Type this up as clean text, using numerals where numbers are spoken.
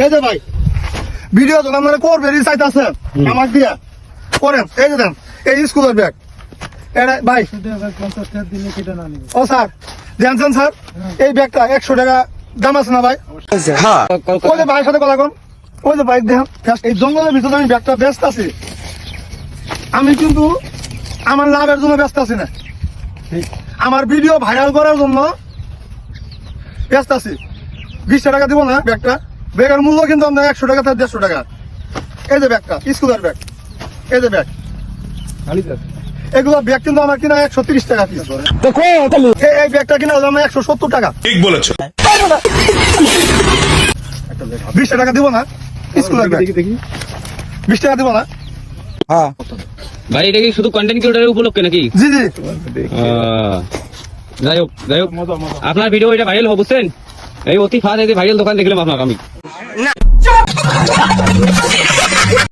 এই যে ভাই ভিডিও যখন আপনারা করবেন রিসাইট আছে আমার দিয়া করেন। এই যে দেন এই স্কুলের ব্যাগ এটা ভাই ও স্যার জানছেন স্যার এই ব্যাগটা 100 টাকা দাম আছে না ভাই? হ্যাঁ ওই যে ভাইয়ের সাথে কথা কোন ওই যে ভাই দেখেন এই জঙ্গলের ভিতরে আমি ব্যাগটা ব্যস্ত আছি। আমি কিন্তু আমার লাভের জন্য ব্যস্ত আছি না, আমার ভিডিও ভাইরাল করার জন্য ব্যস্ত আছি। 20 টাকা দিব না ব্যাগটা, ব্যাগের মূল্য কিন্তু আপনার 100 টাকা থেকে 150 টাকা। এই যে ব্যাগটা স্কুলের ব্যাগ, এই যে ব্যাগ এগুলো ব্যাগ কিন্তু আমার কিনা 130 টাকা পিস। এই ব্যাগটা কিনা হলো আমার 170 টাকা। ঠিক বলেছো। 20 টাকা দিব না স্কুলের ব্যাগ, 20 টাকা দিব না। হ্যাঁ ভাই এটা কি শুধু কন্টেন্ট ক্রিয়েটরের উপলক্ষে নাকি? জি জি যাই হোক আপনার ভিডিও এটা ভাইরাল হবে বুঝছেন, এই অতি ফাঁস ভাইরাল দোকান দেখলাম আপনার আমি